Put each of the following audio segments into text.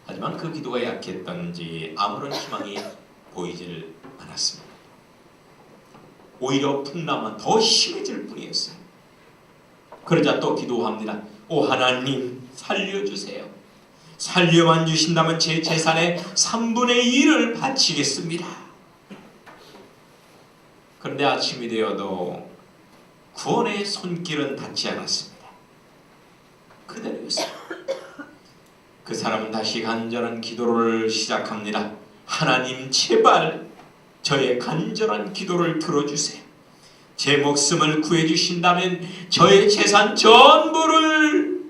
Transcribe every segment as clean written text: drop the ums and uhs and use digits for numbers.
하지만 그 기도가 약했던지 아무런 희망이 보이질 않았습니다. 오히려 풍랑은 더 심해질 뿐이었어요. 그러자 또 기도합니다. 오 하나님 살려주세요. 살려만 주신다면 제 재산의 3분의 1을 바치겠습니다. 그런데 아침이 되어도 구원의 손길은 닿지 않았습니다. 그대로였어요. 그 사람은 다시 간절한 기도를 시작합니다. 하나님 제발 저의 간절한 기도를 들어주세요. 제 목숨을 구해주신다면 저의 재산 전부를.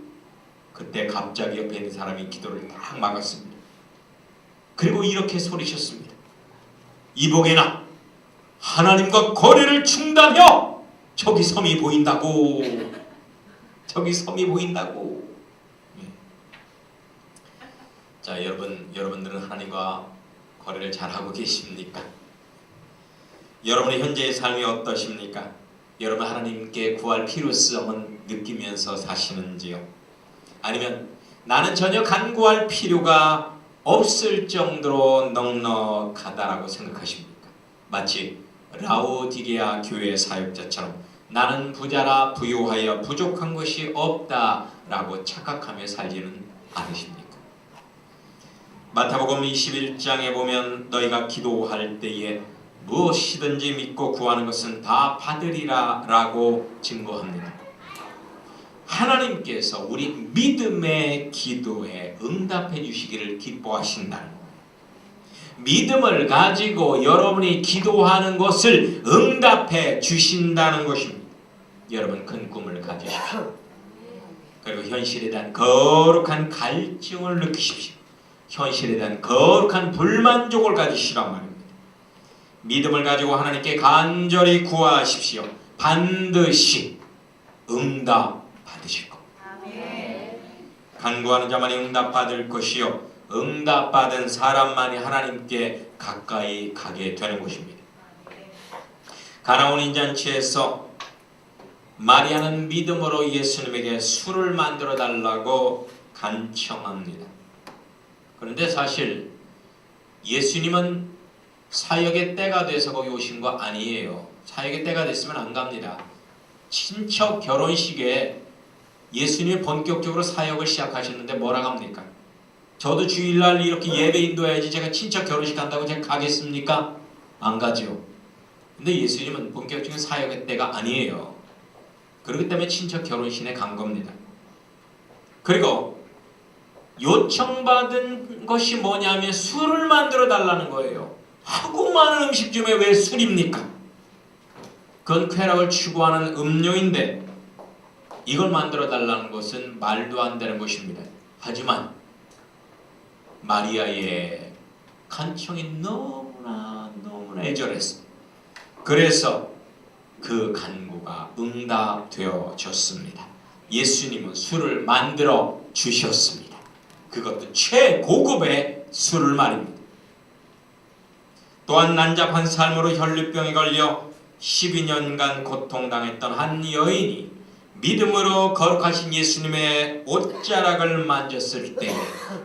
그때 갑자기 옆에 있는 사람이 기도를 딱 막았습니다. 그리고 이렇게 소리쳤습니다. 이복에나 하나님과 거래를 중단해요. 저기 섬이 보인다고. 저기 섬이 보인다고. 자, 여러분들은 하나님과 거래를 잘하고 계십니까? 여러분의 현재의 삶이 어떠십니까? 여러분 하나님께 구할 필요성은 느끼면서 사시는지요? 아니면 나는 전혀 간구할 필요가 없을 정도로 넉넉하다라고 생각하십니까? 마치 라오디게아 교회 사역자처럼 나는 부자라 부요하여 부족한 것이 없다라고 착각하며 살지는 않으십니까? 마태복음 21장에 보면 너희가 기도할 때에 무엇이든지 믿고 구하는 것은 다 받으리라 라고 증거합니다. 하나님께서 우리 믿음의 기도에 응답해 주시기를 기뻐하신다는 거예요. 믿음을 가지고 여러분이 기도하는 것을 응답해 주신다는 것입니다. 여러분 큰 꿈을 가지십시오. 그리고 현실에 대한 거룩한 갈증을 느끼십시오. 현실에 대한 거룩한 불만족을 가지시란 말입니다. 믿음을 가지고 하나님께 간절히 구하십시오. 반드시 응답 받으실 겁니다. 간구하는 자만이 응답 받을 것이요 응답 받은 사람만이 하나님께 가까이 가게 되는 것입니다. 가나온 인잔치에서 마리아는 믿음으로 예수님에게 술을 만들어 달라고 간청합니다. 그런데 사실 예수님은 사역의 때가 돼서 거기 오신 거 아니에요. 사역의 때가 됐으면 안 갑니다. 친척 결혼식에 예수님이 본격적으로 사역을 시작하셨는데 뭐라고 합니까? 저도 주일날 이렇게 예배 인도해야지 제가 친척 결혼식 한다고 제가 가겠습니까? 안 가죠. 근데 예수님은 본격적인 사역의 때가 아니에요. 그렇기 때문에 친척 결혼식에 간 겁니다. 그리고 요청받은 것이 뭐냐면 술을 만들어 달라는 거예요. 하고 많은 음식 중에 왜 술입니까? 그건 쾌락을 추구하는 음료인데 이걸 만들어 달라는 것은 말도 안 되는 것입니다. 하지만 마리아의 간청이 너무나 애절했습니다. 그래서 그 간구가 응답되어졌습니다. 예수님은 술을 만들어 주셨습니다. 그것도 최고급의 술을 말입니다. 또한 난잡한 삶으로 혈류병에 걸려 12년간 고통당했던 한 여인이 믿음으로 거룩하신 예수님의 옷자락을 만졌을 때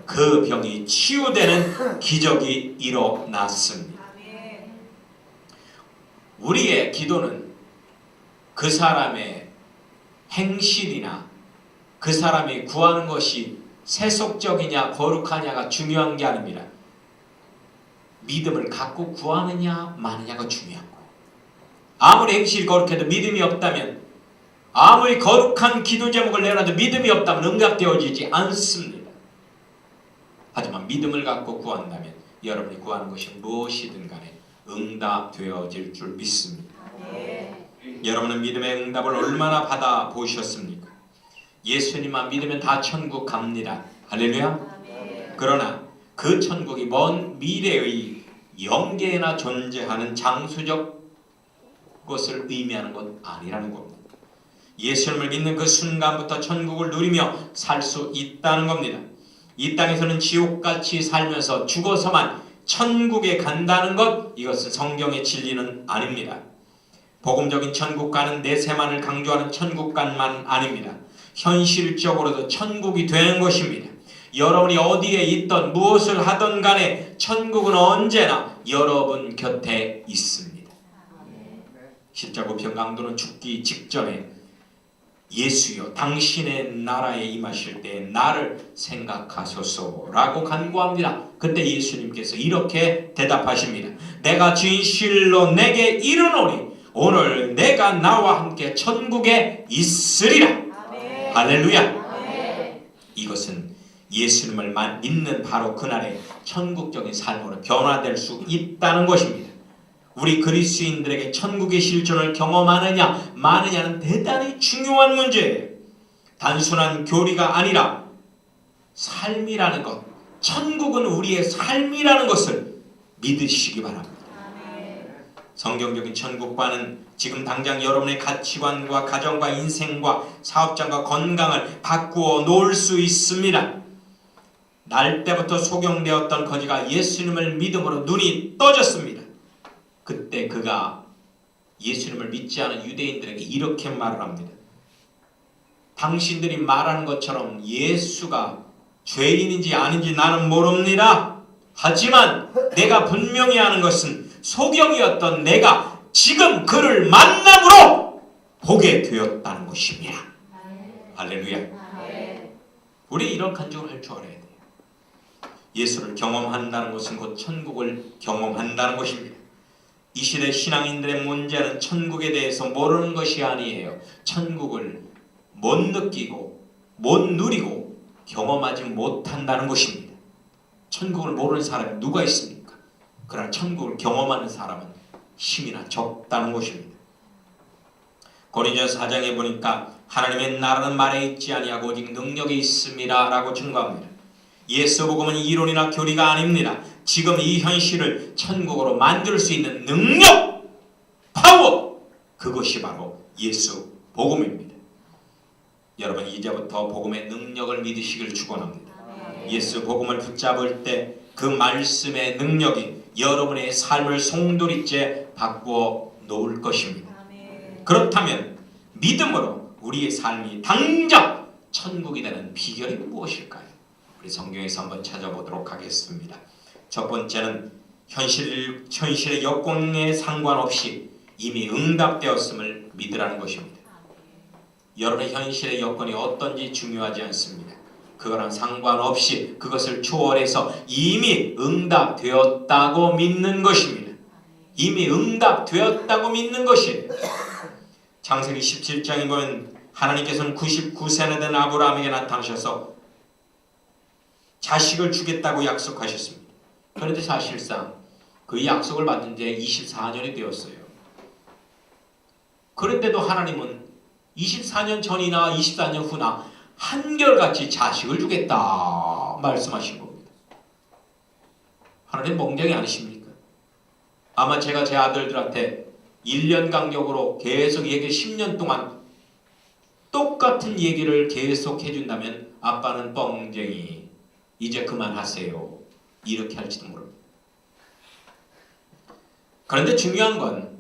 그 병이 치유되는 기적이 일어났습니다. 우리의 기도는 그 사람의 행실이나 그 사람이 구하는 것이 세속적이냐 거룩하냐가 중요한 게 아닙니다. 믿음을 갖고 구하느냐 마느냐가 중요한 거예요. 아무리 행실이 거룩해도 믿음이 없다면, 아무리 거룩한 기도 제목을 내놔도 믿음이 없다면 응답되어지지 않습니다. 하지만 믿음을 갖고 구한다면 여러분이 구하는 것이 무엇이든 간에 응답되어질 줄 믿습니다. 여러분은 믿음의 응답을 얼마나 받아보셨습니까? 예수님만 믿으면 다 천국 갑니다. 할렐루야. 그러나 그 천국이 먼 미래의 영계에나 존재하는 장수적 것을 의미하는 것 아니라는 겁니다. 예수님을 믿는 그 순간부터 천국을 누리며 살 수 있다는 겁니다. 이 땅에서는 지옥같이 살면서 죽어서만 천국에 간다는 것, 이것은 성경의 진리는 아닙니다. 복음적인 천국가는 내세만을 강조하는 천국간만 아닙니다. 현실적으로도 천국이 되는 것입니다. 여러분이 어디에 있던 무엇을 하던 간에 천국은 언제나 여러분 곁에 있습니다. 십자가 강도는 죽기 직전에 예수여 당신의 나라에 임하실 때 나를 생각하소서라고 간구합니다. 그때 예수님께서 이렇게 대답하십니다. 내가 진실로 내게 이르노니 오늘 내가 나와 함께 천국에 있으리라. 아멘. 할렐루야. 아멘. 이것은 예수님을 믿는 바로 그날의 천국적인 삶으로 변화될 수 있다는 것입니다. 우리 그리스도인들에게 천국의 실존을 경험하느냐 마느냐는 대단히 중요한 문제예요. 단순한 교리가 아니라 삶이라는 것, 천국은 우리의 삶이라는 것을 믿으시기 바랍니다. 성경적인 천국과는 지금 당장 여러분의 가치관과 가정과 인생과 사업장과 건강을 바꾸어 놓을 수 있습니다. 날 때부터 소경되었던 거지가 예수님을 믿음으로 눈이 떠졌습니다. 그때 그가 예수님을 믿지 않은 유대인들에게 이렇게 말을 합니다. 당신들이 말하는 것처럼 예수가 죄인인지 아닌지 나는 모릅니다. 하지만 내가 분명히 아는 것은 소경이었던 내가 지금 그를 만남으로 보게 되었다는 것입니다. 할렐루야. 우리 이런 간증을 할 줄 알아야 돼요. 예수를 경험한다는 것은 곧 천국을 경험한다는 것입니다. 이 시대 신앙인들의 문제는 천국에 대해서 모르는 것이 아니에요. 천국을 못 느끼고 못 누리고 경험하지 못한다는 것입니다. 천국을 모르는 사람이 누가 있습니까? 그러나 천국을 경험하는 사람은 힘이나 적다는 것입니다. 고린도전서 4장에 보니까 하나님의 나라는 말에 있지 아니하고 오직 능력에 있습니다 라고 증거합니다. 예수 복음은 이론이나 교리가 아닙니다. 지금 이 현실을 천국으로 만들 수 있는 능력, 파워, 그것이 바로 예수 복음입니다. 여러분 이제부터 복음의 능력을 믿으시길 축원합니다. 예수 복음을 붙잡을 때 그 말씀의 능력이 여러분의 삶을 송두리째 바꾸어 놓을 것입니다. 그렇다면 믿음으로 우리의 삶이 당장 천국이 되는 비결이 무엇일까요? 우리 성경에서 한번 찾아보도록 하겠습니다. 첫 번째는 현실의 여건에 상관없이 이미 응답되었음을 믿으라는 것입니다. 여러분의 현실의 여건이 어떤지 중요하지 않습니다. 그거랑 상관없이 그것을 초월해서 이미 응답되었다고 믿는 것입니다. 이미 응답되었다고 믿는 것이에요. 창세기 17장에 보면 하나님께서는 99세나 된 아브라함에게 나타나셔서 자식을 주겠다고 약속하셨습니다. 그런데 사실상 그 약속을 받은 지 24년이 되었어요. 그런데도 하나님은 24년 전이나 24년 후나 한결같이 자식을 주겠다 말씀하신 겁니다. 하나님 멍청이 아니십니까? 아마 제가 제 아들들한테 1년 간격으로 계속 10년 동안 똑같은 얘기를 계속 해준다면 아빠는 뻥쟁이, 이제 그만하세요, 이렇게 할지도 모릅니다. 그런데 중요한 건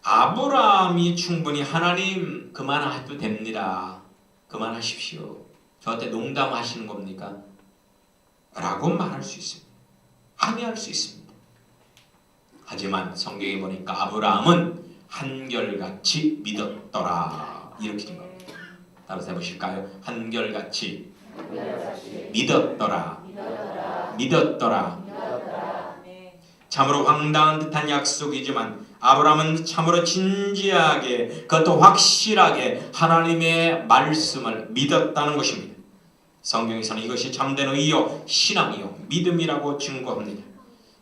아브라함이 충분히 하나님 그만해도 됩니다, 그만하십시오, 저한테 농담하시는 겁니까? 라고 말할 수 있습니다. 항의할 수 있습니다. 하지만 성경에 보니까 아브라함은 한결같이 믿었더라 이렇게 된 겁니다. 따라서 해보실까요? 한결같이 믿었더라. 믿었더라. 참으로 황당한 듯한 약속이지만 아브라함은 참으로 진지하게, 그것도 확실하게 하나님의 말씀을 믿었다는 것입니다. 성경에서는 이것이 참된 의요 신앙이요 믿음이라고 증거합니다.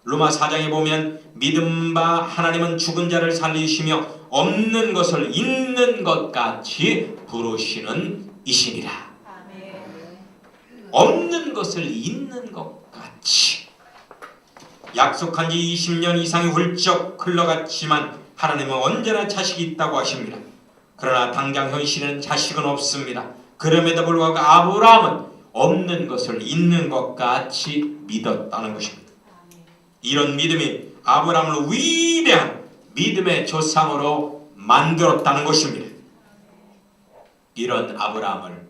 로마 4장에 보면 믿음 바 하나님은 죽은 자를 살리시며 없는 것을 있는 것 같이 부르시는 이시니라. 없는 것을 있는 것 같이. 약속한 지 20년 이상이 훌쩍 흘러갔지만 하나님은 언제나 자식이 있다고 하십니다. 그러나 당장 현실에는 자식은 없습니다. 그럼에도 불구하고 아브라함은 없는 것을 있는 것 같이 믿었다는 것입니다. 이런 믿음이 아브라함을 위대한 믿음의 조상으로 만들었다는 것입니다. 이런 아브라함을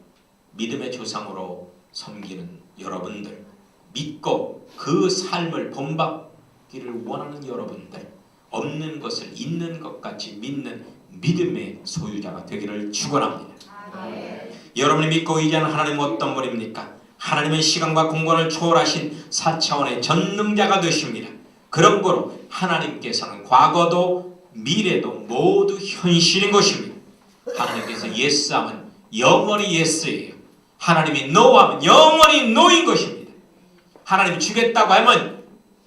믿음의 조상으로 섬기는 여러분들, 믿고 그 삶을 본받기를 원하는 여러분들, 없는 것을 있는 것 같이 믿는 믿음의 소유자가 되기를 축원합니다. 여러분이 믿고 의지하는 하나님은 어떤 분입니까? 하나님은 시간과 공간을 초월하신 4차원의 전능자가 되십니다. 그런 거로 하나님께서는 과거도 미래도 모두 현실인 것입니다. 하나님께서 예스하면 영원히 예스예요. 하나님이 노하면 영원히 노인 것입니다. 하나님이 주겠다고 하면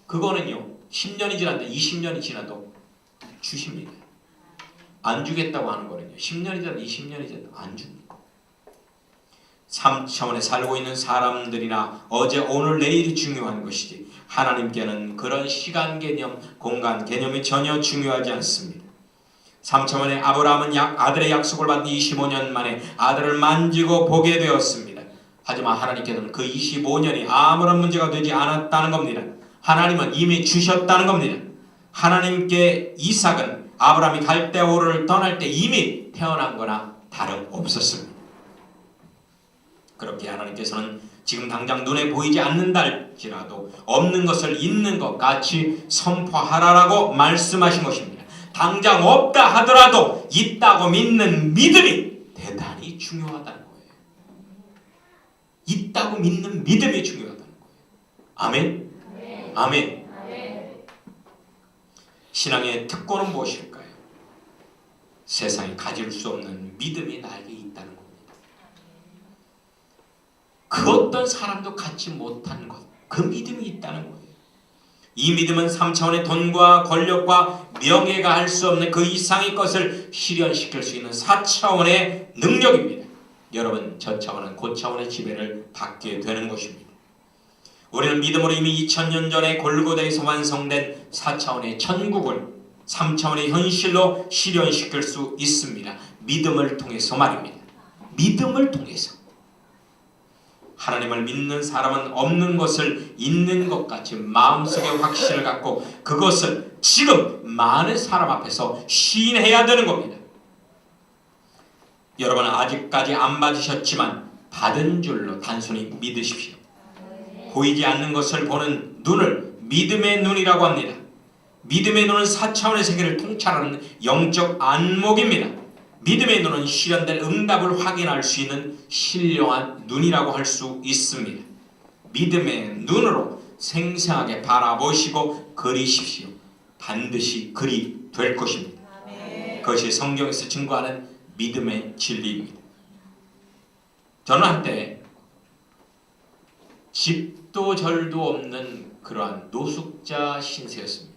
그거는요 10년이 지났다 20년이 지나도 주십니다. 안 주겠다고 하는 거는요 10년이 지나도 20년이 지나도 안 줍니다. 3차원에 살고 있는 사람들이나 어제 오늘 내일이 중요한 것이지 하나님께는 그런 시간 개념 공간 개념이 전혀 중요하지 않습니다. 3차원의 아브라함은 아들의 약속을 받은 25년 만에 아들을 만지고 보게 되었습니다. 하지만 하나님께서는 그 25년이 아무런 문제가 되지 않았다는 겁니다. 하나님은 이미 주셨다는 겁니다. 하나님께 이삭은 아브라함이 갈대아우르를 떠날 때 이미 태어난 거나 다름없었습니다. 그렇게 하나님께서는 지금 당장 눈에 보이지 않는다 할지라도 없는 것을 있는 것 같이 선포하라라고 말씀하신 것입니다. 당장 없다 하더라도 있다고 믿는 믿음이 대단히 중요하다는 거예요. 있다고 믿는 믿음이 중요하다는 거예요. 아멘? 아멘. 신앙의 특권은 무엇일까요? 세상이 가질 수 없는 믿음이 나에게 있다는 겁니다. 그 어떤 사람도 갖지 못한 것, 그 믿음이 있다는 거예요. 이 믿음은 3차원의 돈과 권력과 명예가 할 수 없는 그 이상의 것을 실현시킬 수 있는 4차원의 능력입니다. 여러분, 저 차원은 고차원의 지배를 받게 되는 것입니다. 우리는 믿음으로 이미 2000년 전에 골고다에서 완성된 4차원의 천국을 3차원의 현실로 실현시킬 수 있습니다. 믿음을 통해서 말입니다. 믿음을 통해서. 하나님을 믿는 사람은 없는 것을 있는 것 같이 마음속에 확신을 갖고 그것을 지금 많은 사람 앞에서 시인해야 되는 겁니다. 여러분은 아직까지 안 받으셨지만 받은 줄로 단순히 믿으십시오. 보이지 않는 것을 보는 눈을 믿음의 눈이라고 합니다. 믿음의 눈은 4차원의 세계를 통찰하는 영적 안목입니다. 믿음의 눈은 실현될 응답을 확인할 수 있는 신령한 눈이라고 할 수 있습니다. 믿음의 눈으로 생생하게 바라보시고 그리십시오. 반드시 그리 될 것입니다. 그것이 성경에서 증거하는 믿음의 진리입니다. 저는 한때 집도 절도 없는 그러한 노숙자 신세였습니다.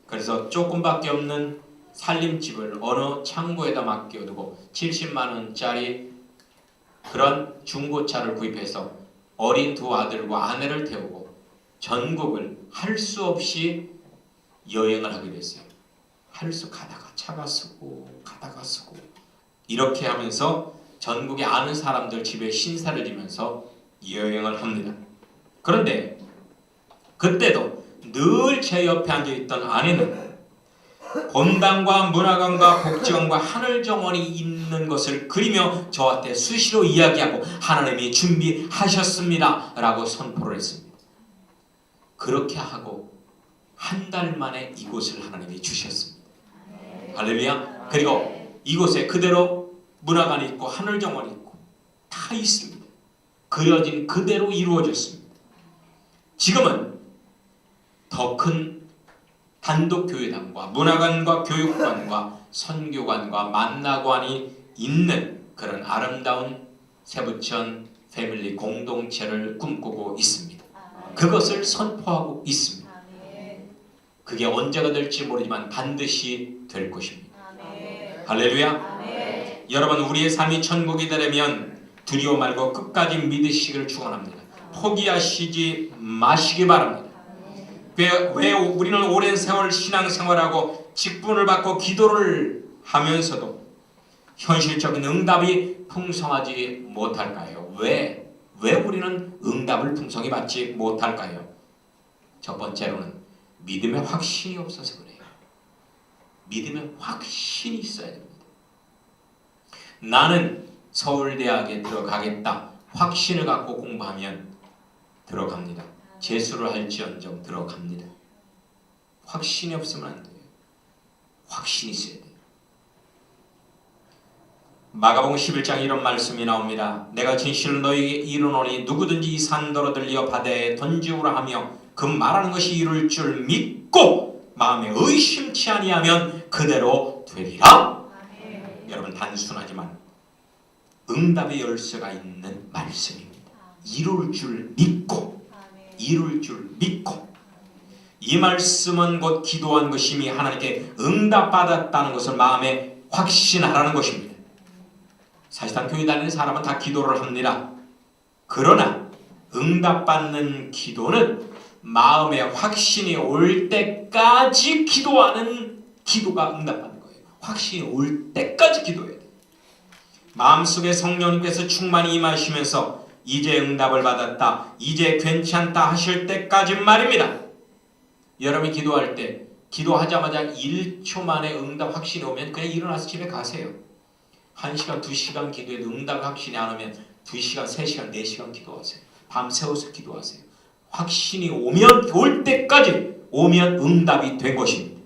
그래서 조금밖에 없는 살림집을 어느 창고에다 맡겨두고 70만원짜리 그런 중고차를 구입해서 어린 두 아들과 아내를 태우고 전국을 할 수 없이 여행을 하게 됐어요. 가다가 차가 쓰고 가다가 쓰고 이렇게 하면서 전국에 아는 사람들 집에 신사를 지면서 여행을 합니다. 그런데 그때도 늘 제 옆에 앉아있던 아내는 본당과 문화관과 복지관과 하늘정원이 있는 것을 그리며 저한테 수시로 이야기하고 하나님이 준비하셨습니다 라고 선포를 했습니다. 그렇게 하고 한 달 만에 이곳을 하나님이 주셨습니다. 할렐루야. 그리고 이곳에 그대로 문화관이 있고 하늘정원이 있고 다 있습니다. 그려진 그대로 이루어졌습니다. 지금은 더 큰 단독교회당과 문화관과 교육관과 선교관과 만나관이 있는 그런 아름다운 세부천 패밀리 공동체를 꿈꾸고 있습니다. 그것을 선포하고 있습니다. 그게 언제가 될지 모르지만 반드시 될 것입니다. 할렐루야. 여러분, 우리의 삶이 천국이 되려면 두려워 말고 끝까지 믿으시기를 축원합니다. 포기하시지 마시기 바랍니다. 왜 우리는 오랜 세월 신앙생활하고 직분을 받고 기도를 하면서도 현실적인 응답이 풍성하지 못할까요? 왜 우리는 응답을 풍성히 받지 못할까요? 첫 번째로는 믿음의 확신이 없어서 그래요. 믿음의 확신이 있어야 됩니다. 나는 서울대학에 들어가겠다 확신을 갖고 공부하면 들어갑니다. 재수를 할지언정 들어갑니다. 확신이 없으면 안 돼요. 확신이 있어야 돼요. 마가복음 11장 이런 말씀이 나옵니다. 내가 진실로 너희에게 이르노니 누구든지 이 산더러 들려 바다에 던지우라 하며 그 말하는 것이 이룰 줄 믿고 마음에 의심치 아니하면 그대로 되리라. 여러분, 단순하지만 응답의 열쇠가 있는 말씀입니다. 이룰 줄 믿고, 이룰 줄 믿고. 이 말씀은 곧 기도한 것임이 하나님께 응답받았다는 것을 마음에 확신하라는 것입니다. 사실상 교회 다니는 사람은 다 기도를 합니다. 그러나 응답받는 기도는 마음에 확신이 올 때까지 기도하는 기도가 응답받는 거예요. 확신이 올 때까지 기도해야 돼요. 마음속에 성령님께서 충만히 임하시면서 이제 응답을 받았다, 이제 괜찮다 하실 때까지 말입니다. 여러분이 기도할 때 기도하자마자 1초 만에 응답 확신이 오면 그냥 일어나서 집에 가세요. 1시간, 2시간 기도해도 응답 확신이 안 오면 2시간, 3시간, 4시간 기도하세요. 밤새워서 기도하세요. 확신이 오면, 올 때까지 오면 응답이 된 것입니다.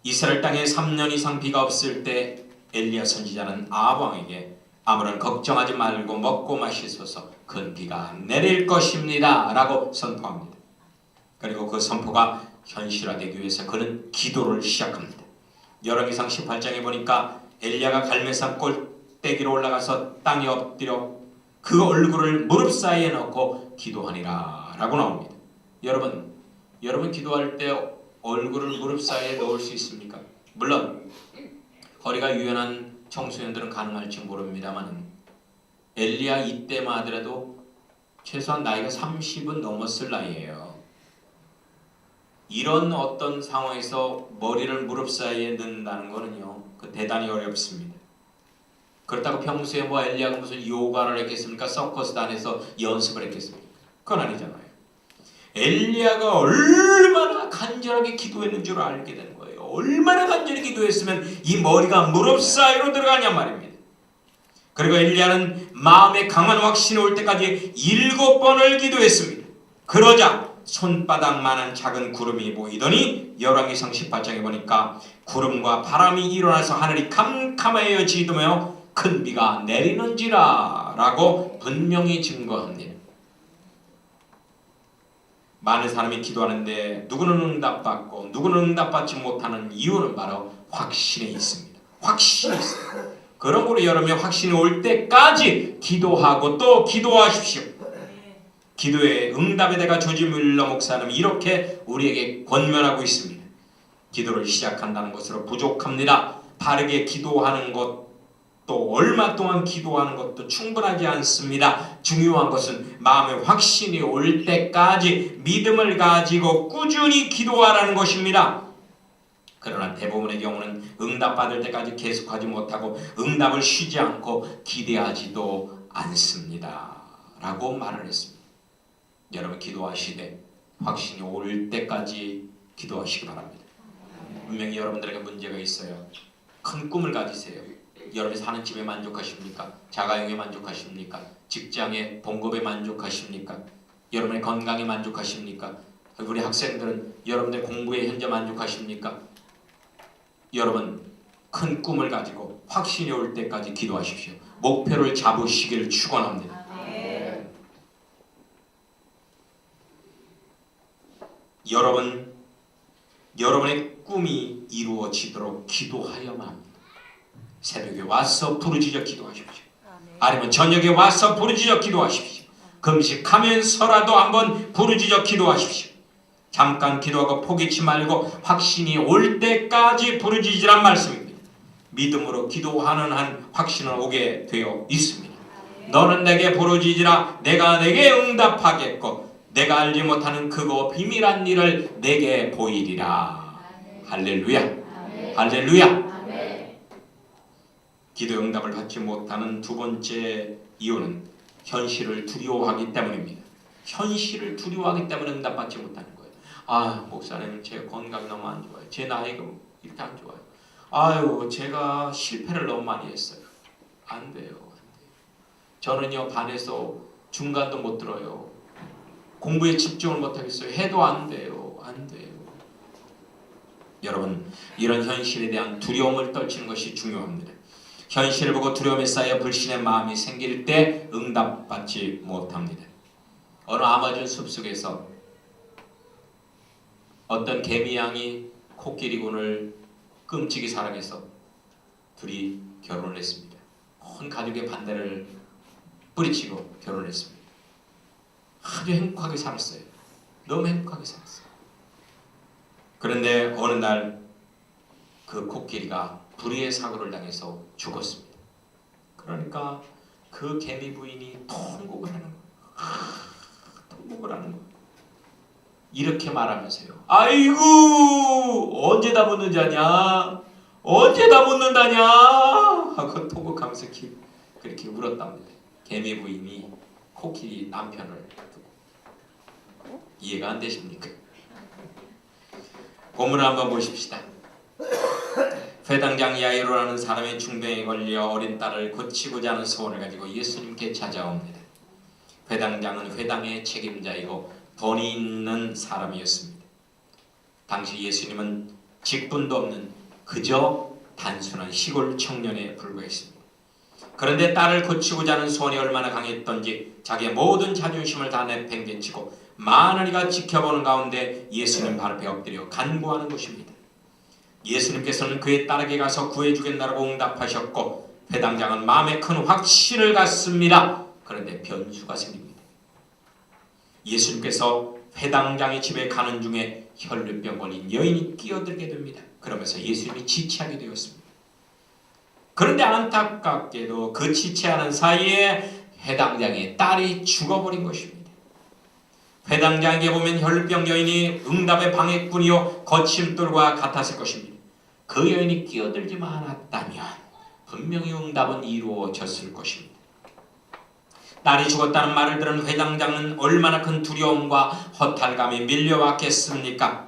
이스라엘 땅에 3년 이상 비가 없을 때 엘리야 선지자는 아합 왕에게 아무런 걱정하지 말고 먹고 마시소서, 큰 비가 내릴 것입니다 라고 선포합니다. 그리고 그 선포가 현실화되기 위해서 그는 기도를 시작합니다. 열왕기상 18장에 보니까 엘리야가 갈멜산 꼭대기로 올라가서 땅에 엎드려 그 얼굴을 무릎 사이에 넣고 기도하니라 라고 나옵니다. 여러분 기도할 때 얼굴을 무릎 사이에 넣을 수 있습니까? 물론 허리가 유연한 청소년들은 가능할지 모릅니다만 엘리야 이때만 하더라도 최소한 나이가 30은 넘었을 나이에요. 이런 어떤 상황에서 머리를 무릎 사이에 넣는다는 거는요, 대단히 어렵습니다. 그렇다고 평소에 뭐 엘리야가 무슨 요가를 했겠습니까? 서커스단에서 연습을 했겠습니까? 그건 아니잖아요. 엘리야가 얼마나 간절하게 기도했는 줄 알게 되는 거예요. 얼마나 간절히 기도했으면 이 머리가 무릎 사이로 들어가냐 말입니다. 그리고 엘리야는 마음에 강한 확신이 올 때까지 7번을 기도했습니다. 그러자 손바닥만한 작은 구름이 보이더니 열왕기상 18장에 보니까 구름과 바람이 일어나서 하늘이 캄캄해지며 큰 비가 내리는지라 라고 분명히 증거합니다. 많은 사람이 기도하는데 누구는 응답받고 누구는 응답받지 못하는 이유는 바로 확신에 있습니다. 확신이 있어요. 그러므로 여러분이 확신이 올 때까지 기도하고 또 기도하십시오. 기도의 응답의 대가 조지 뮬러 목사는 이렇게 우리에게 권면하고 있습니다. 기도를 시작한다는 것으로 부족합니다. 바르게 기도하는 것도 얼마 동안 기도하는 것도 충분하지 않습니다. 중요한 것은 마음의 확신이 올 때까지 믿음을 가지고 꾸준히 기도하라는 것입니다. 그러나 대부분의 경우는 응답받을 때까지 계속하지 못하고 응답을 쉬지 않고 기대하지도 않습니다 라고 말을 했습니다. 여러분 기도하시되 확신이 올 때까지 기도하시기 바랍니다. 분명히 여러분들에게 문제가 있어요. 큰 꿈을 가지세요. 여러분이 사는 집에 만족하십니까? 자가용에 만족하십니까? 직장에 봉급에 만족하십니까? 여러분의 건강에 만족하십니까? 우리 학생들은 여러분의 공부에 현재 만족하십니까? 여러분 큰 꿈을 가지고 확신이 올 때까지 기도하십시오. 목표를 잡으시기를 축원합니다. 여러분의 꿈이 이루어지도록 기도하여만 합니다. 새벽에 와서 부르짖어 기도하십시오. 아니면 저녁에 와서 부르짖어 기도하십시오. 금식하면서라도 한번 부르짖어 기도하십시오. 잠깐 기도하고 포기치 말고 확신이 올 때까지 부르짖으란 말씀입니다. 믿음으로 기도하는 한 확신은 오게 되어 있습니다. 너는 내게 부르짖으라 내가 내게 응답하겠고 내가 알지 못하는 크고 비밀한 일을 내게 보이리라. 할렐루야. 할렐루야. 기도 응답을 받지 못하는 두 번째 이유는 현실을 두려워하기 때문입니다. 현실을 두려워하기 때문에 응답받지 못하는 거예요. 아, 목사님 제 건강이 너무 안 좋아요. 제 나이가 이렇게 안 좋아요. 아유, 제가 실패를 너무 많이 했어요. 안 돼요. 저는요 반에서 중간도 못 들어요. 공부에 집중을 못하겠어요. 해도 안 돼요. 안 돼요. 여러분, 이런 현실에 대한 두려움을 떨치는 것이 중요합니다. 현실을 보고 두려움에 쌓여 불신의 마음이 생길 때 응답받지 못합니다. 어느 아마존 숲속에서 어떤 개미양이 코끼리군을 끔찍이 사랑해서 둘이 결혼을 했습니다. 온 가족의 반대를 뿌리치고 결혼을 했습니다. 아주 행복하게 살았어요. 너무 행복하게 살았어요. 그런데 어느 날 그 코끼리가 불의의 사고를 당해서 죽었습니다. 그러니까 그 개미 부인이 통곡을 하는 거예요. 통곡을 하는 거예요. 이렇게 말하면서요. 아이고 언제 다 묻는 자냐? 언제 다 묻는다냐? 하고 통곡하면서 그렇게 울었답니다. 개미 부인이 코끼리 남편을 두고. 이해가 안 되십니까? 본문을 한번 보십시다. 회당장 야이로라는 사람의 중병에 걸려 어린 딸을 고치고자 하는 소원을 가지고 예수님께 찾아옵니다. 회당장은 회당의 책임자이고 돈이 있는 사람이었습니다. 당시 예수님은 직분도 없는 그저 단순한 시골 청년에 불과했습니다. 그런데 딸을 고치고자 하는 소원이 얼마나 강했던지 자기의 모든 자존심을 다 내팽개치고 많은 이가 지켜보는 가운데 예수님 발 앞에 엎드려 간구하는 것입니다. 예수님께서는 그의 딸에게 가서 구해주겠다고 응답하셨고 회당장은 마음에 큰 확신을 갖습니다. 그런데 변수가 생깁니다. 예수님께서 회당장의 집에 가는 중에 혈류병 걸린 여인이 끼어들게 됩니다. 그러면서 예수님이 지체하게 되었습니다. 그런데 안타깝게도 그 지체하는 사이에 회당장의 딸이 죽어버린 것입니다. 회당장에게 보면 혈류병 여인이 응답의 방해꾼이요 거침돌과 같았을 것입니다. 그 여인이 끼어들지만 않았다면 분명히 응답은 이루어졌을 것입니다. 딸이 죽었다는 말을 들은 회당장은 얼마나 큰 두려움과 허탈감이 밀려왔겠습니까?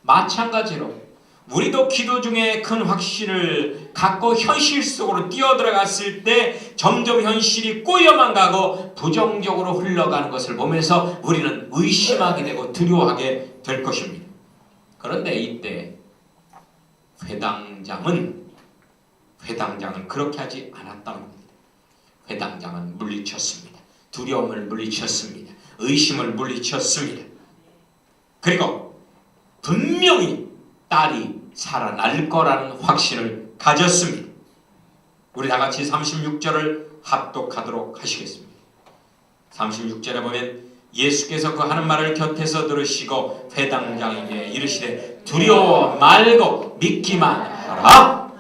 마찬가지로 우리도 기도 중에 큰 확신을 갖고 현실 속으로 뛰어들어갔을 때 점점 현실이 꼬여만 가고 부정적으로 흘러가는 것을 보면서 우리는 의심하게 되고 두려워하게 될 것입니다. 그런데 이때 회당장은 그렇게 하지 않았다는 겁니다. 회당장은 물리쳤습니다. 두려움을 물리쳤습니다. 의심을 물리쳤습니다. 그리고 분명히 딸이 살아날 거라는 확신을 가졌습니다. 우리 다 같이 36절을 합독하도록 하시겠습니다. 36절에 보면 예수께서 그 하는 말을 곁에서 들으시고 회당장에게 이르시되 두려워 말고 믿기만 하라.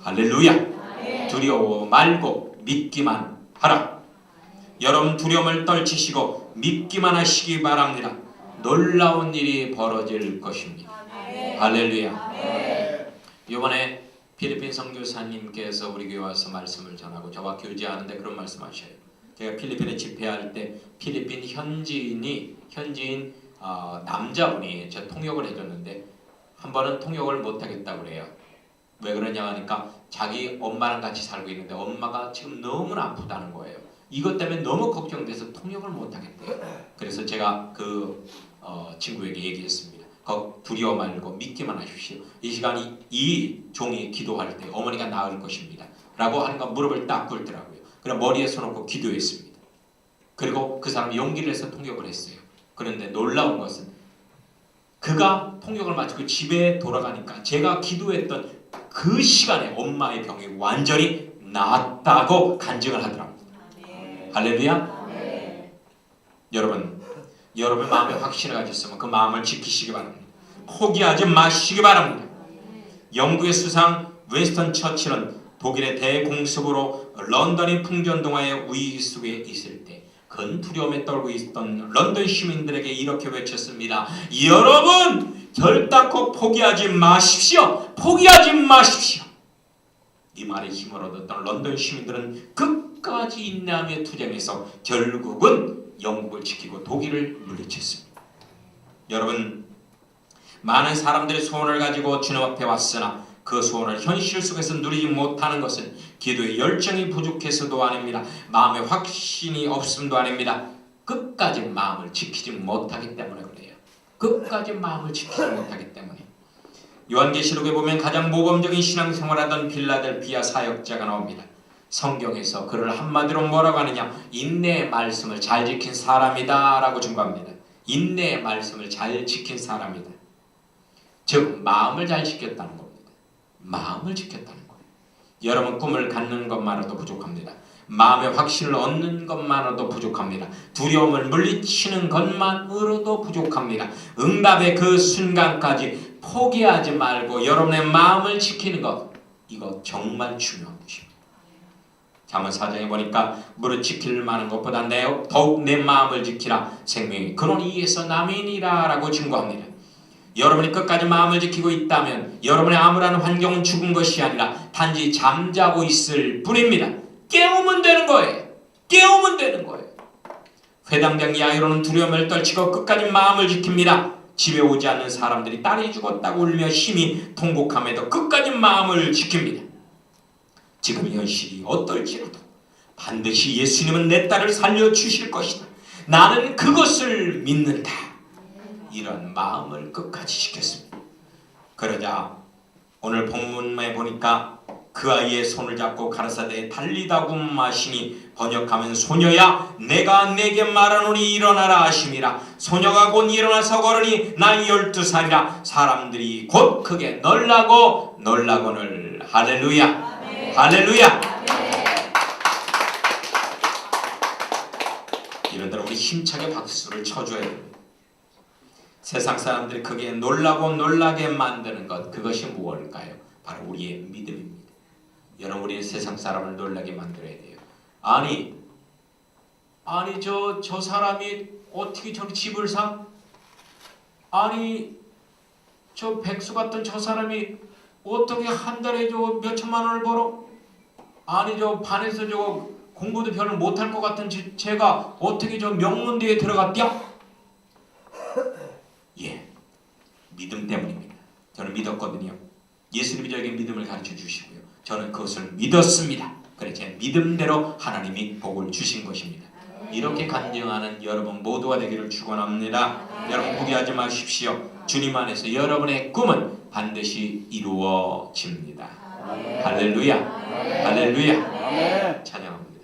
할렐루야. 두려워 말고 믿기만 하라. 여러분 두려움을 떨치시고 믿기만 하시기 바랍니다. 놀라운 일이 벌어질 것입니다. 할렐루야. 이번에 필리핀 선교사님께서 우리 교회 와서 말씀을 전하고 저와 교제하는데 그런 말씀하셔요. 제가 필리핀에 집회할 때 필리핀 현지인 남자분이 저 통역을 해줬는데 한 번은 통역을 못하겠다고 그래요. 왜 그러냐 하니까 자기 엄마랑 같이 살고 있는데 엄마가 지금 너무나 아프다는 거예요. 이것 때문에 너무 걱정돼서 통역을 못하겠대요. 그래서 제가 그 친구에게 얘기했습니다. 두려워 말고 믿기만 하십시오. 이 시간이 이 종이 기도할 때 어머니가 나을 것입니다. 라고 하는 거 무릎을 딱 꿇더라고요. 그럼 머리에 손놓고 기도했습니다. 그리고 그 사람이 용기를 내서 통역을 했어요. 그런데 놀라운 것은 그가 통역을 마치고 집에 돌아가니까 제가 기도했던 그 시간에 엄마의 병이 완전히 나았다고 간증을 하더랍니다. 할렐루야. 여러분 마음에 확신을 가졌으면 그 마음을 지키시기 바랍니다. 포기하지 마시기 바랍니다. 영국의 수상 윈스턴 처칠은 독일의 대공습으로 런던이 풍전등화의 위기 속에 있을 때 큰 두려움에 떨고 있던 런던 시민들에게 이렇게 외쳤습니다. 여러분 결단코 포기하지 마십시오. 포기하지 마십시오. 이 말에 힘을 얻었던 런던 시민들은 끝까지 인내하며 투쟁해서 결국은 영국을 지키고 독일을 물리쳤습니다. 여러분 많은 사람들의 소원을 가지고 주님 앞에 왔으나 그 소원을 현실 속에서 누리지 못하는 것은 기도의 열정이 부족해서도 아닙니다. 마음의 확신이 없음도 아닙니다. 끝까지 마음을 지키지 못하기 때문에 그래요. 끝까지 마음을 지키지 못하기 때문에. 요한계시록에 보면 가장 모범적인 신앙생활하던 빌라델피아 사역자가 나옵니다. 성경에서 그를 한마디로 뭐라고 하느냐, 인내의 말씀을 잘 지킨 사람이다 라고 증거합니다. 인내의 말씀을 잘 지킨 사람이다. 즉 마음을 잘 지켰다는 겁니다. 마음을 지켰다는 거예요. 여러분 꿈을 갖는 것만으로도 부족합니다. 마음의 확신을 얻는 것만으로도 부족합니다. 두려움을 물리치는 것만으로도 부족합니다. 응답의 그 순간까지 포기하지 말고 여러분의 마음을 지키는 것, 이거 정말 중요한 것입니다. 잠언 4장에 보니까 무릇 지킬 만한 것보다 더욱 내 마음을 지키라. 생명이 근원 이에서 남이니라 라고 증거합니다. 여러분이 끝까지 마음을 지키고 있다면 여러분의 아무런 환경은 죽은 것이 아니라 단지 잠자고 있을 뿐입니다. 깨우면 되는 거예요. 깨우면 되는 거예요. 회당장 야이로는 두려움을 떨치고 끝까지 마음을 지킵니다. 집에 오지 않는 사람들이 딸이 죽었다고 울며 심히 통곡함에도 끝까지 마음을 지킵니다. 지금 현실이 어떨지라도 반드시 예수님은 내 딸을 살려주실 것이다. 나는 그것을 믿는다. 이런 마음을 끝까지 지켰습니다. 그러자 오늘 본문에 보니까 그 아이의 손을 잡고 가라사대 달리다굼 하시니 번역하면 소녀야 내가 내게 말하노니 일어나라 하심이라. 소녀가 곧 일어나서 걸으니 나이 12살이라. 사람들이 곧 크게 놀라고늘. 할렐루야. 할렐루야. 이런 대로 우리 힘차게 박수를 쳐줘야 됩니다. 세상 사람들이 크게 놀라게 만드는 것, 그것이 무엇일까요? 바로 우리의 믿음입니다. 여러분, 우리는 세상 사람을 놀라게 만들어야 돼요. 아니 저 사람이 어떻게 저리 집을 사? 아니 저 백수 같은 저 사람이 어떻게 한 달에 저 몇천만 원을 벌어? 아니 저 반에서 저 공부도 별로 못할 것 같은 제가 어떻게 저 명문대에 들어갔냐? 예, 믿음 때문입니다. 저는 믿었거든요. 예수님이 저에게 믿음을 가르쳐 주시고요. 저는 그것을 믿었습니다. 그래서 제 믿음대로 하나님이 복을 주신 것입니다. 이렇게 간증하는 여러분 모두가 되기를 축원합니다. 여러분 포기하지 마십시오. 주님 안에서 여러분의 꿈은 반드시 이루어집니다. 할렐루야. 할렐루야. 찬양합니다.